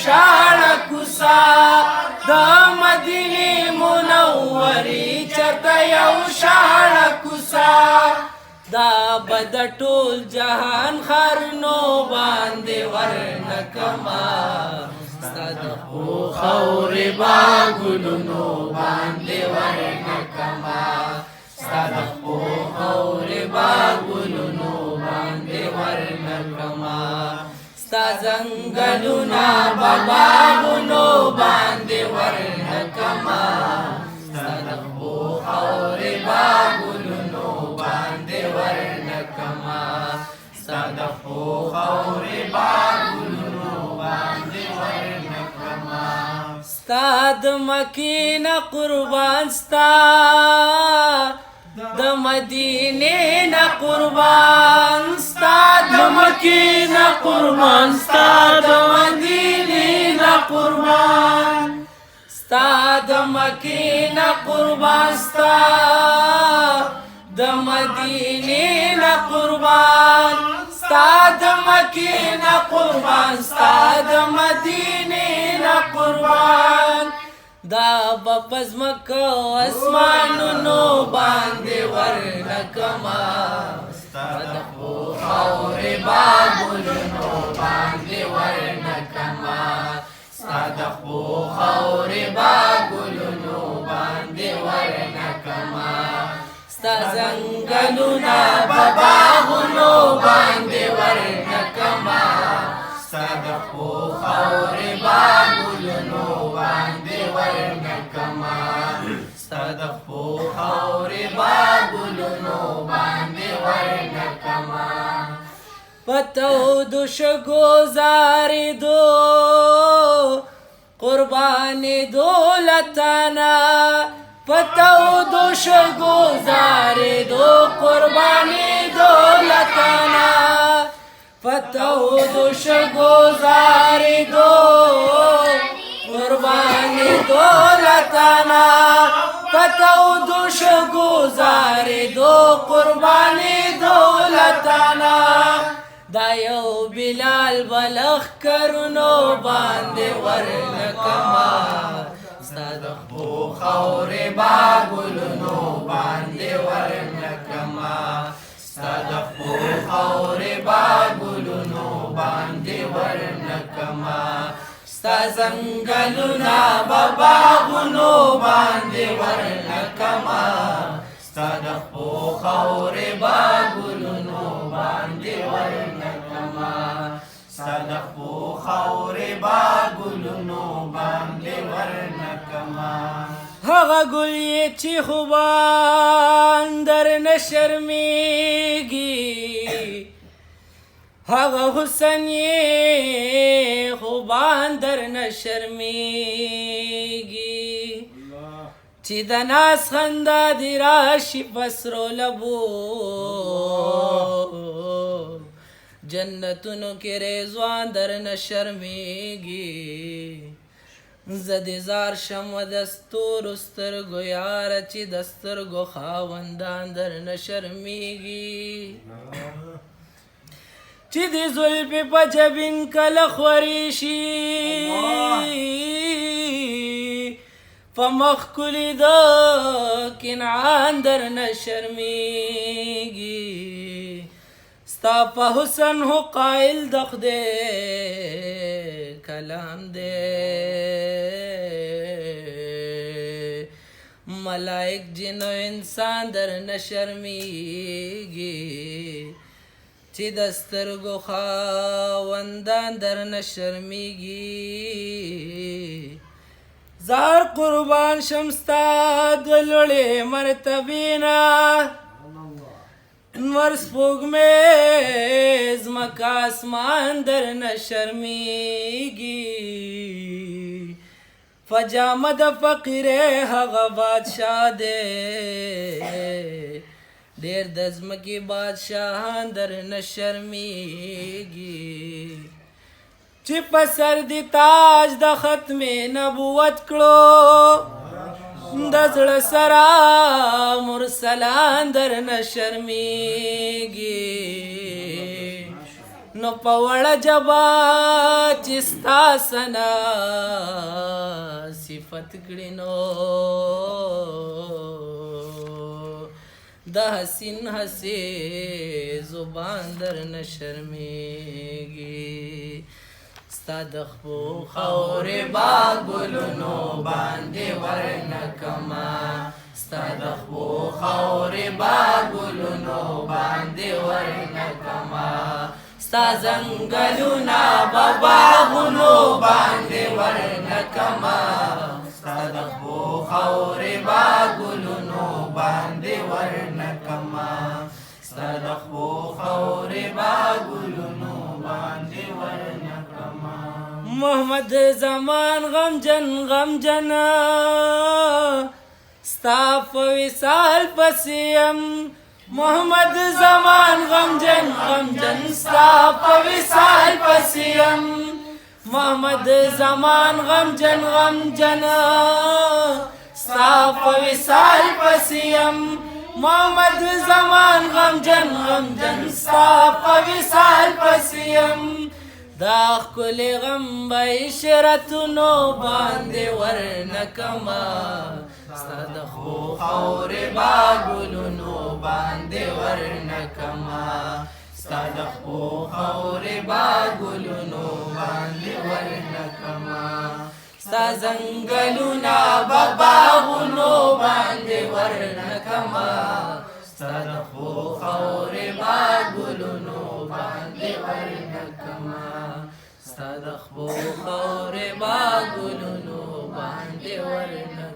شاړه کوڅه د مدینې منورې چرته یو شاړه کوڅه دا به د ټول جهان ښارونو باندې ورنکما ستا د ښو خاورې به ګلونو باندې ورنکما ستا د ښو خاورې به ګلونو باندې ورنکما ستا ځنګلونه به باغونو باندې ورنکما ستا د ښو خاورې به ګلونو باندې ورنکما ستا د ښو خاورې به ګلونو باندې ورنکما ستا د مکې نه قربان ستا د مدینې نه قربان ستا د مکې نه قربان ستا د مدینې نه قربان ستا د مکې نه قربان ستا د مدینې نه قربان ستا د مکې نه قربان ستا د مدینې نه قربان دا به په ځمکه اسمانونو باندې ورنکما ستا د ښو خاورې به ګلونو باندې ورنکما ستا د ښو خاورې به ګلونو باندې ورنکما ستا ځنګلونه به باغونو باندې ورنکما ستا د ښو خاورې به ګلونو باندې ورنکما ستا د ښو خاورې به ګلونو باندې ورنکما په تودو شګو زارېدو قربانېدو له تانه په تودو شګو زارېدو قربانېدو له تانه په تودو شګو زارېدو قربانېدو له تانه په تودو شګو زارېدو قربانېدو له تانه دا یو بلال به لښکرونو باندې ورنکما ستا د ښو خاورې به ګلونو باندې ورنکما ستا د ښو خاورې به ګلونو باندې ورنکما ستا ځنګلونه به باغونو باندې ورنکما ستا د ښو خاورې به ګلونو باندې ورنکما ستا د ښو خاورې به ګلونو باندې ورنکما هغه ګل یې چې خوبان درنه شرمېږي هغه حسن یې خوبان درنه شرمېږي چې د ناز خندا دې راشي په سرو لبو جنتونو کې رضوان درنه شرمېږي زه دې زار شم د ستورو سترګو یاره چې د سترګو خاوندان درنه شرمېږي چې دې زلفې په جبین کله خورې شي په مخ کلي د کنعان درنه شرمېږي ستا په حسن هو قایل د خدای کلام دی ملائک جن و انسان درنه شرمېږي چې د سترګو خاوندان درنه شرمېږي زار قربان شم ستا د لوړې مرتبې نه نور سپوږمۍ ځمکه اسمان درنه شرمېږي فجامه د فقیرې هغه بادشاه دی ډېر د ځمکې بادشاهان درنه شرمېږي چې په سر دې تاج د ختم نبوت کړو د زړه سره مرسلان درنه شرمېږي نو پوڑ جبا چستا سنا صفت کړي نو د حسین حسی زبان در نشرمیږي ستا د خپو خورې با ګلونو باندې ورنکما ستا د خپو خورې با ګلونو باندې ورنکما ستا زنګلونه به باغونو باندې ورنکما ستا د خپو خورې با ګلونو باندې ورنکما ستا د خپو خورې با ګلونو باندې ورنکما محمد زمان غمجن غمجن ستا په وصال پسې یم محمد زمان غمجن غمجن ستا په وصال پسې یم محمد زمان غمجن غمجن ستا په وصال پسې یم محمد زمان غمجن غمجن ستا په وصال پسې یم دا ښکلی غم به عشرتونو باندې ورنکما ستا د خپو خورې با ګلونو باندې ورنکما ستا د خپو خورې با ګلونو باندې ورنکما ستا زنګلونه به باغونو باندې ورنکما ستا د خپو خورې با ګلونو باندې ورنکما ستا د خپو خورې با ګلونو باندې ورنکما